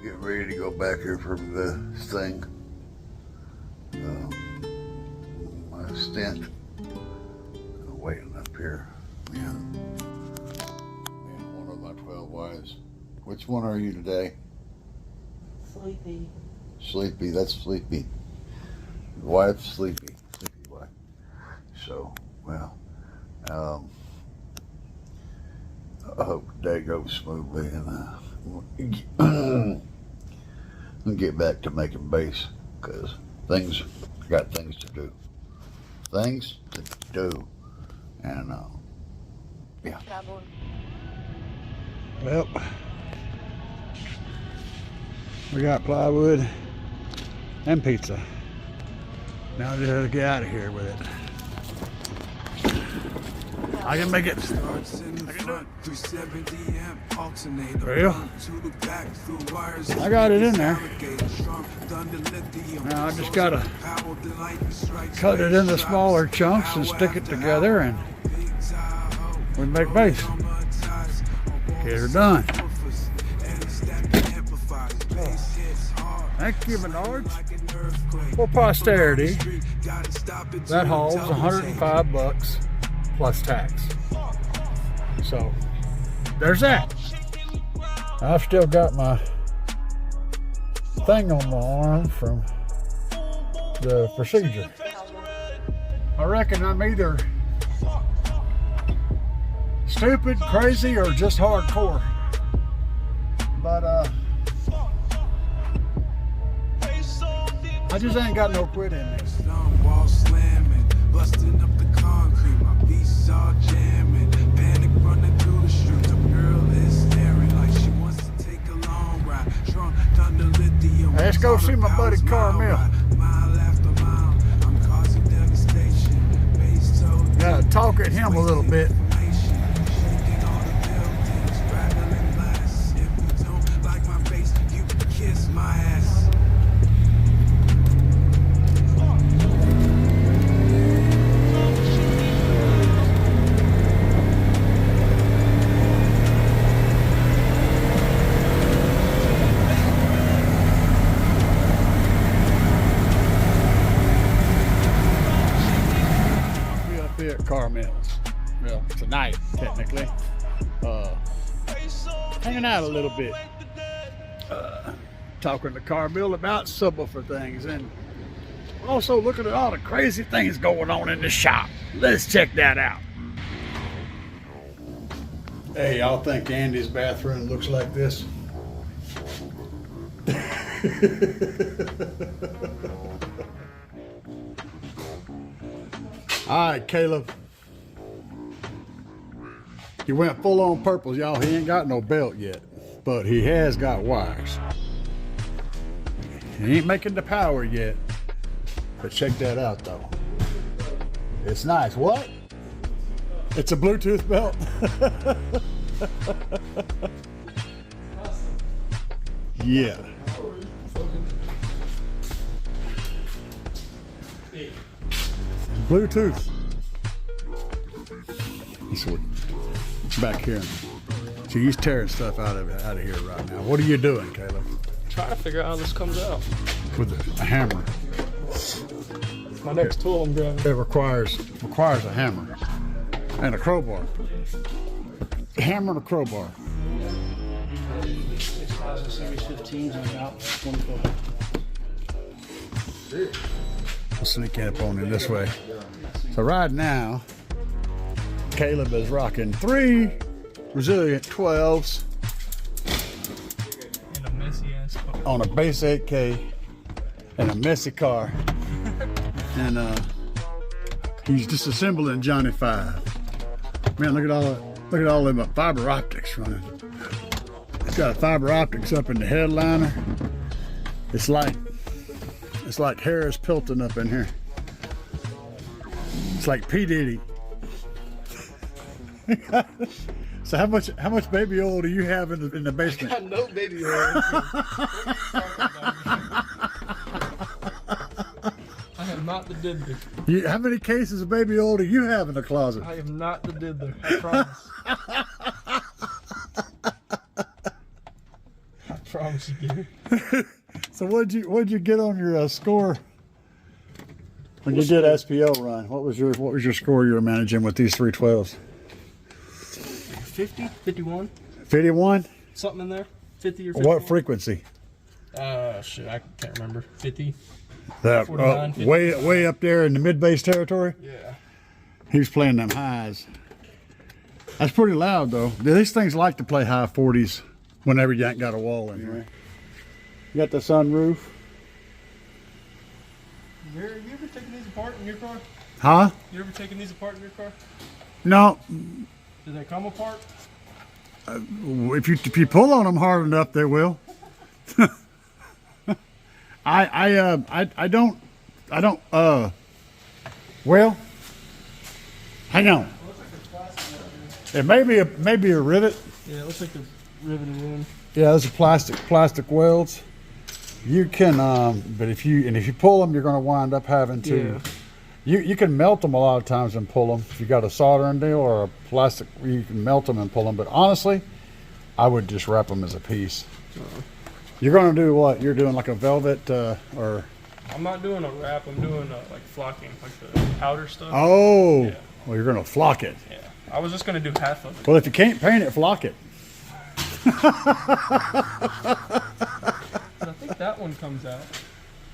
Getting ready to go back here for the thing. My stent. Waiting up here. Yeah. One of my 12 wives. Which one are you today? Sleepy. Sleepy, that's Sleepy. Wife, Sleepy. Sleepy wife. So, well, I hope today goes smoothly and I'll get back to making bass because I got things to do. Things to do. And, yeah. Well, we got plywood and pizza. Now I just have to get out of here with it. I can make it. I can do it. Well, I got it in there. Now I just gotta cut it into smaller chunks and stick it together, and we make bass. Get her done. Thank you, Menards. For posterity, that haul's $105 plus tax. So there's that. I've still got my thing on my arm from the procedure. I reckon I'm either stupid, crazy, or just hardcore. But I just ain't got no quit in me. Busting up the concrete, my beats all jamming. Panic running through the streets. A girl is staring like she wants to take a long ride. Drunk thunder lithium. Let's go see my buddy Carmel. Mile after mile, I'm causing devastation. Gotta talk at him a little bit. Shaking all the buildings, rattling glass. If you don't like my bass, you can kiss my ass. Carmel's. Well, tonight, technically. Hanging out a little bit. Talking to Carmel about subwoofer things, and also looking at all the crazy things going on in the shop. Let's check that out. Hey, y'all think Andy's bathroom looks like this? All right, Caleb. He went full on purple, y'all. He ain't got no belt yet, but he has got wires. He ain't making the power yet, but check that out though. It's nice. What? It's a Bluetooth belt. Yeah. Bluetooth. Sweet. Back here. So he's tearing stuff out of here right now. What are you doing, Caleb? Trying to figure out how this comes out. With a hammer. My next tool I'm grabbing. It requires a hammer and a crowbar. A hammer and a crowbar. Series 15s and about 24. I'll sneak up on him this way. So right now, Caleb is rocking 3 resilient 12s In a messy ass car. on a base 8K in a messy car. And he's disassembling Johnny 5. Man, look at all them fiber optics running. It's got fiber optics up in the headliner. It's like Harris Pilton up in here. It's like P. Diddy. So how much baby oil do you have in the basement? I got no baby oil. I am not the diddler. How many cases of baby oil do you have in the closet? I am not the diddler. I promise. I promise. once you get her. So what'd you get on your score when you did SPO run? What was your score you were managing with these 312s? 50, 51, 51? something in there. 50 or 51. What frequency? Shit, I can't remember. 50. That 49, 50. way up there in the mid bass territory. Yeah. He was playing them highs. That's pretty loud though. These things like to play high 40s whenever you ain't got a wall in here. You got the sunroof. You ever taken these apart in your car? Huh? You ever taken these apart in your car? No. Do they come apart? If you pull on them hard enough, they will. I don't. Well, hang on. It may be a rivet. Yeah, it looks like they're riveted in. Yeah, those are plastic welds. You can, but if you pull them, you're going to wind up having to. Yeah. You can melt them a lot of times and pull them. If you got a soldering deal or a plastic, you can melt them and pull them. But honestly, I would just wrap them as a piece. You're going to do what? You're doing like a velvet or? I'm not doing a wrap. I'm doing like flocking, like the powder stuff. Oh, Yeah. Well, you're going to flock it. Yeah. I was just gonna do half of it. Well, if you can't paint it, flock it. I think that one comes out.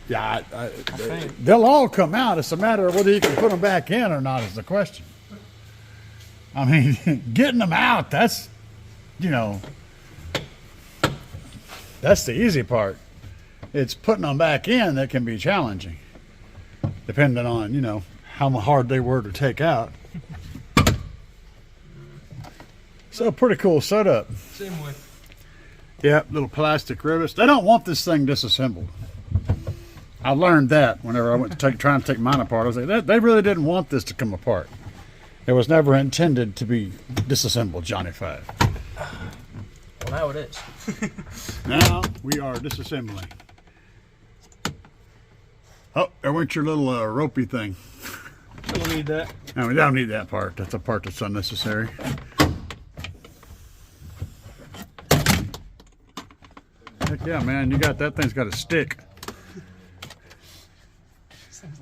Yeah, think. they'll all come out. It's a matter of whether you can put them back in or not is the question. I mean, getting them out, that's, that's the easy part. It's putting them back in that can be challenging, depending on, how hard they were to take out. So pretty cool setup. Same way. Yeah, little plastic rivets. They don't want this thing disassembled. I learned that whenever I went to trying to take mine apart. I was like, they really didn't want this to come apart. It was never intended to be disassembled, Johnny Five. Well, now it is. Now we are disassembling. Oh, there went your little ropey thing. Don't need that. No, we don't need that part. That's a part that's unnecessary. Heck yeah, man, you got that thing's got a stick.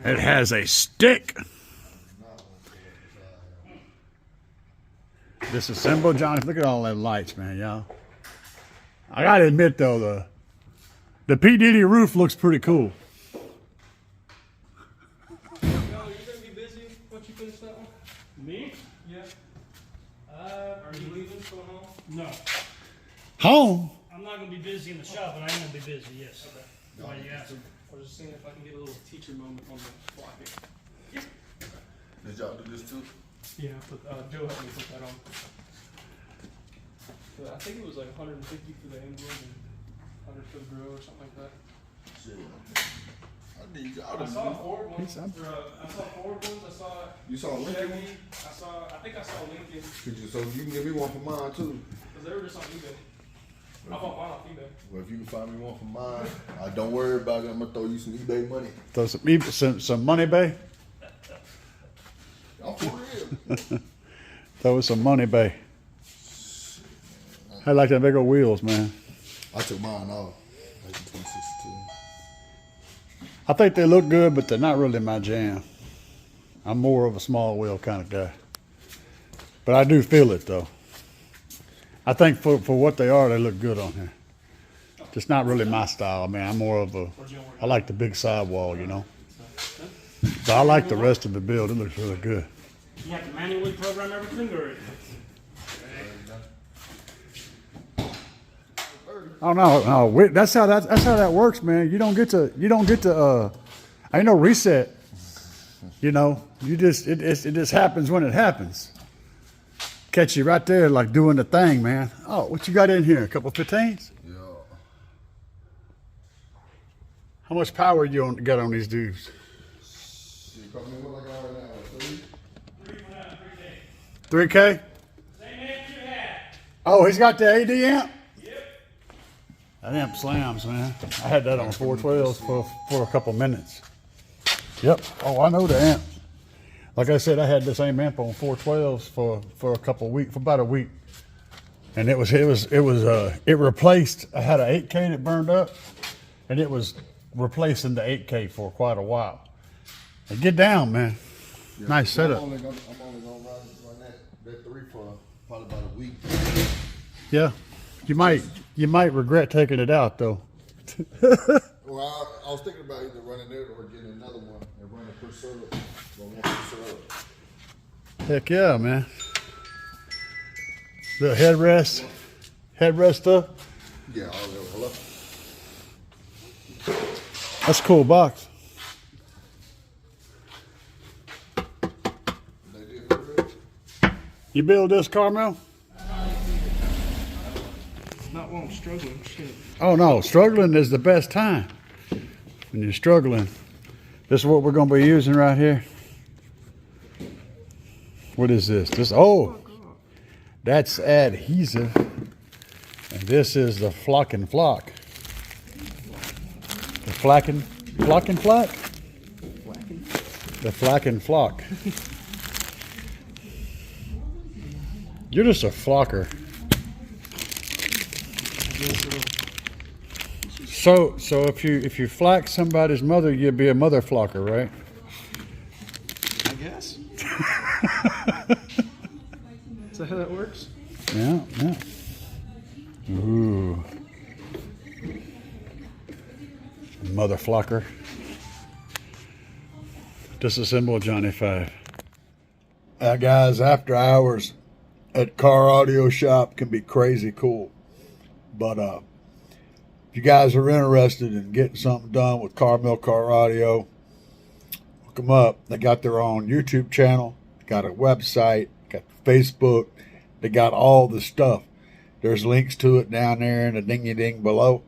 It has a stick. Disassemble, Johnny. Look at all them lights, man, y'all. I gotta admit though, the P. Diddy roof looks pretty cool. Are you gonna be busy once you finish that one? Me? Yeah. Are you leaving for home? No. Home? I'm not going to be busy in the shop, but I am going to be busy, yes. Okay. Why you asking? I was just seeing if I can get a little teacher moment on the flocking. Did y'all do this too? Yeah, Joe helped me put that on. But I think it was like 150 for the emblem and 100 for the grill or something like that. Shit. I need y'all I to saw do. Ford ones. He's up. I saw Ford ones. I saw You saw Lincoln? Chevy. I think I saw Lincoln. Could you, so you can give me one for mine too. Because they were just on eBay. I bought mine off eBay. Well, if you can find me one for mine, don't worry about it. I'm gonna throw you some eBay money. Throw some money, bae. I'm for real. Throw us some money, bae. I like that big old wheels, man. I took mine off. Like the 2062. I think they look good, but they're not really my jam. I'm more of a small wheel kind of guy. But I do feel it, though. I think for what they are, they look good on here. Just not really my style, man. I'm more of I like the big sidewall, But I like the rest of the build. It looks really good. You have to manually program everything, or? Oh no, that's how that works, man. You don't get to. Ain't no reset. You just it just happens when it happens. Catch you right there, like doing the thing, man. Oh, what you got in here? A couple 15s? Yeah. How much power you got on these dudes? You come in what I got right now? 3K? Same amp you had. Oh, he's got the AD amp? Yep. That amp slams, man. I had that on 412s for a couple minutes. Yep. Oh, I know the amp. Like I said, I had the same amp on 412s for a couple weeks, for about a week. And it replaced, I had an 8K that burned up, and it was replacing the 8K for quite a while. And get down, man. Yeah, Nice setup. I'm only gonna run that 3 for probably about a week. Yeah. You might regret taking it out though. Well, I was thinking about either running it or getting another one and running per server. But one per server. Heck yeah, man. The headrest stuff. Yeah, all that. Hello. That's a cool box. They did good. You build this, Carmel? Not while I'm struggling. Shit. Oh no, struggling is the best time. When you're struggling. This is what we're gonna be using right here. What is this? That's adhesive. And this is the flock and flock. The flock and flock? The flock and flock. You're just a flocker. So if you flack somebody's mother, you'd be a mother flocker, right? I guess. Is that how that works? Yeah. Ooh. Mother flocker. Disassemble Johnny 5. Guys, after hours at car audio shop can be crazy cool. But if you guys are interested in getting something done with Carmel Car Audio, look them up. They got their own YouTube channel, got a website, got Facebook. They got all the stuff. There's links to it down there in the dingy-ding below.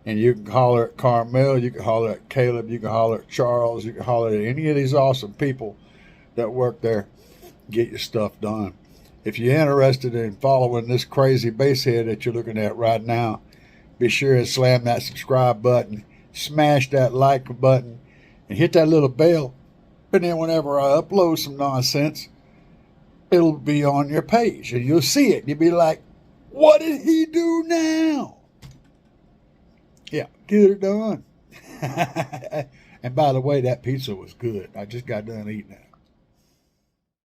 And you can holler at Carmel, you can holler at Caleb, you can holler at Charles, you can holler at any of these awesome people that work there. Get your stuff done. If you're interested in following this crazy bass head that you're looking at right now, be sure to slam that subscribe button, smash that like button, and hit that little bell. And then whenever I upload some nonsense, it'll be on your page and you'll see it. You'll be like, what did he do now? Yeah, get it done. And by the way, that pizza was good. I just got done eating it.